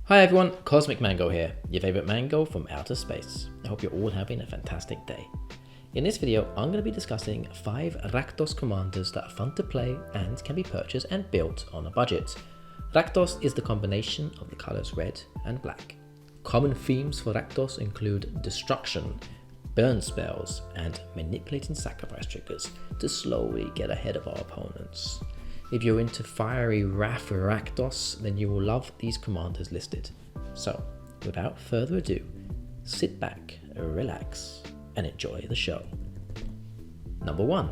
Hi everyone, Cosmic Mango here, your favorite mango from outer space. I hope you're all having a fantastic day. In this video, I'm going to be discussing 5 Rakdos commanders that are fun to play and can be purchased and built on a budget. Rakdos is the combination of the colors red and black. Common themes for Rakdos include destruction, burn spells, and manipulating sacrifice triggers to slowly get ahead of our opponents. If you're into fiery wrath Rakdos, then you will love these commanders listed. So, without further ado, sit back, relax, and enjoy the show. Number 1.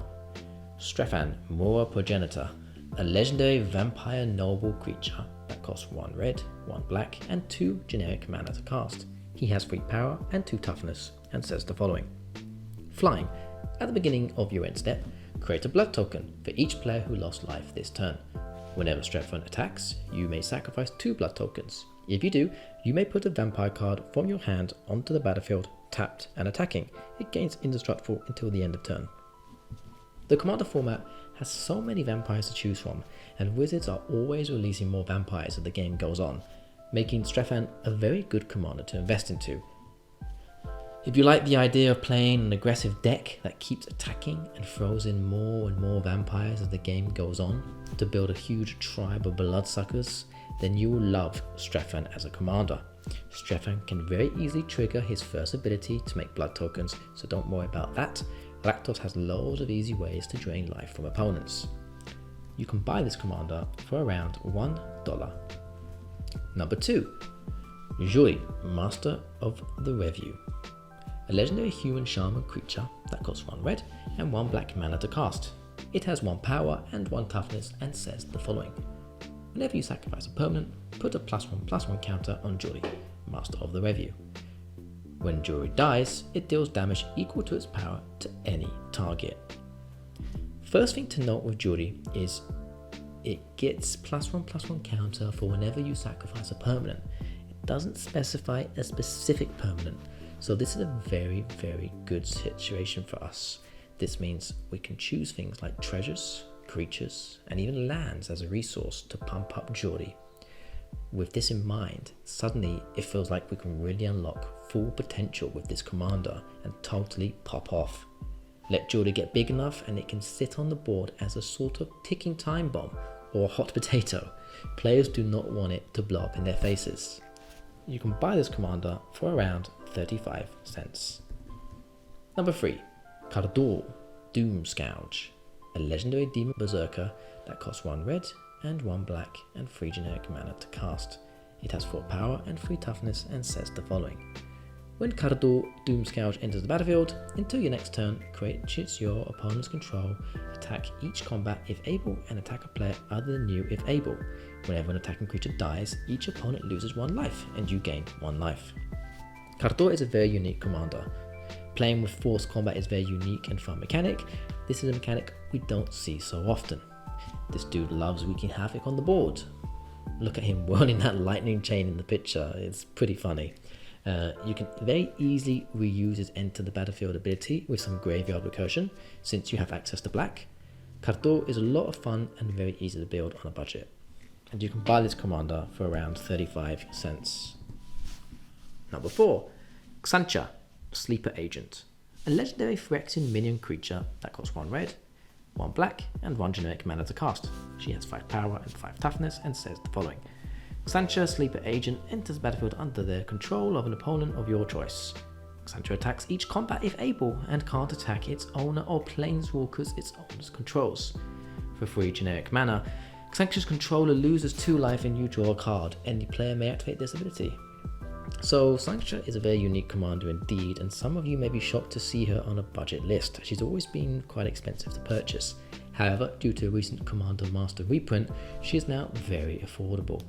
Strefan, Maurer Progenitor, a legendary vampire noble creature that costs 1 red, 1 black, and 2 generic mana to cast. He has 3 power and 2 toughness, and says the following. Flying. At the beginning of your end step, create a blood token for each player who lost life this turn. Whenever Strefan attacks, you may sacrifice 2 blood tokens. If you do, you may put a vampire card from your hand onto the battlefield, tapped and attacking. It gains indestructible until the end of turn. The commander format has so many vampires to choose from, and wizards are always releasing more vampires as the game goes on, making Strefan a very good commander to invest into. If you like the idea of playing an aggressive deck that keeps attacking and throws in more and more vampires as the game goes on to build a huge tribe of bloodsuckers, then you will love Strefan as a commander. Strefan can very easily trigger his first ability to make blood tokens, so don't worry about that. Rakdos has loads of easy ways to drain life from opponents. You can buy this commander for around $1. Number 2. Juri, Master of the Revue. A legendary human shaman creature that costs 1 red and 1 black mana to cast. It has 1 power and 1 toughness and says the following. Whenever you sacrifice a permanent, put a +1/+1 counter on Juri, Master of the Revue. When Juri dies, it deals damage equal to its power to any target. First thing to note with Juri is it gets +1/+1 counter for whenever you sacrifice a permanent. It doesn't specify a specific permanent. So this is a very, very good situation for us. This means we can choose things like treasures, creatures, and even lands as a resource to pump up Juri. With this in mind, suddenly it feels like we can really unlock full potential with this commander and totally pop off. Let Juri get big enough and it can sit on the board as a sort of ticking time bomb or a hot potato. Players do not want it to blow up in their faces. You can buy this commander for around 35 cents. Number 3. Kardur, Doomscourge, a legendary demon berserker that costs 1 red and 1 black and 3 generic mana to cast. It has 4 power and 3 toughness and says the following. When Kardur Doomscourge enters the battlefield, until your next turn, creatures your opponent's control attack each combat if able and attack a player other than you if able. Whenever an attacking creature dies, each opponent loses 1 life and you gain 1 life. Kardur is a very unique commander. Playing with forced combat is very unique and fun mechanic. This is a mechanic we don't see so often. This dude loves wreaking havoc on the board. Look at him whirling that lightning chain in the picture, it's pretty funny. You can very easily reuse his enter the battlefield ability with some graveyard recursion since you have access to black. Kardur is a lot of fun and very easy to build on a budget. And you can buy this commander for around 35 cents. Number 4. Xantcha, Sleeper Agent, a legendary Phyrexian minion creature that costs 1 red, 1 black, and 1 generic mana to cast. She has 5 power and 5 toughness and says the following. Xantcha, Sleeper Agent, enters the battlefield under the control of an opponent of your choice. Xantcha attacks each combat if able and can't attack its owner or planeswalkers its owner's controls. For 3 generic mana, Xantcha's controller loses 2 life and you draw a card. Any player may activate this ability. So Xantcha is a very unique commander indeed, and some of you may be shocked to see her on a budget list. She's always been quite expensive to purchase. However, due to a recent Commander Master reprint, she is now very affordable.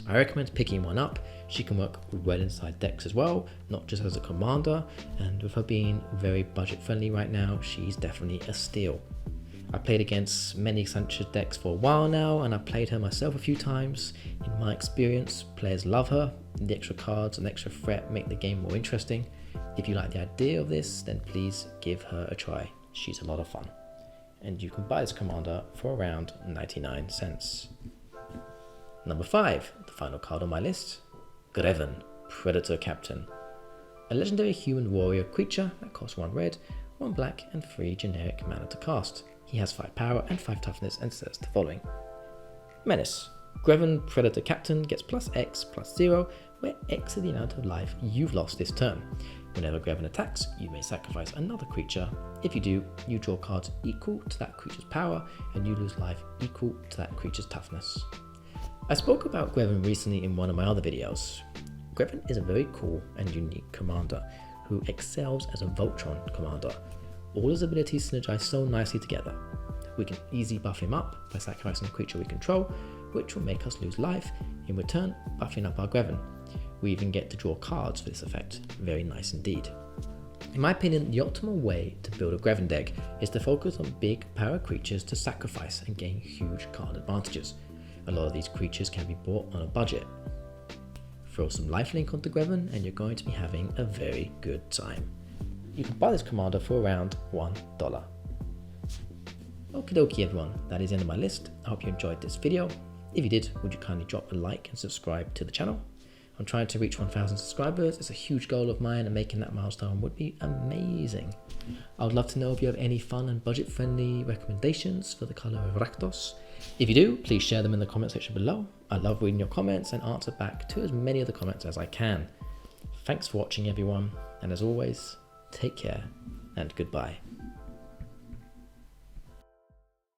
I recommend picking one up. She can work well inside decks as well, not just as a commander, and with her being very budget friendly right now, she's definitely a steal. I played against many Xantcha decks for a while now, and I've played her myself a few times. In my experience, players love her. The extra cards and extra threat make the game more interesting. If you like the idea of this, then please give her a try. She's a lot of fun. And you can buy this commander for around 99 cents. Number 5, the final card on my list, Graven Predator Captain. A legendary human warrior creature that costs 1 red, 1 black and 3 generic mana to cast. He has 5 power and 5 toughness and says the following. Menace. Graven Predator Captain gets +X/+0, where X is the amount of life you've lost this turn. Whenever Greven attacks, you may sacrifice another creature. If you do, you draw cards equal to that creature's power and you lose life equal to that creature's toughness. I spoke about Greven recently in one of my other videos. Greven is a very cool and unique commander who excels as a Voltron commander. All his abilities synergize so nicely together. We can easily buff him up by sacrificing a creature we control, which will make us lose life, in return buffing up our Greven. We even get to draw cards for this effect. Very nice indeed. In my opinion, the optimal way to build a Greven deck is to focus on big power creatures to sacrifice and gain huge card advantages. A lot of these creatures can be bought on a budget. Throw some lifelink onto Greven and you're going to be having a very good time. You can buy this commander for around $1. Okie dokie everyone, that is the end of my list. I hope you enjoyed this video. If you did, would you kindly drop a like and subscribe to the channel? I'm trying to reach 1,000 subscribers. It's a huge goal of mine and making that milestone would be amazing. I would love to know if you have any fun and budget friendly recommendations for the colour of Rakdos. If you do, please share them in the comment section below. I love reading your comments and answer back to as many of the comments as I can. Thanks for watching everyone, and as always, take care and goodbye.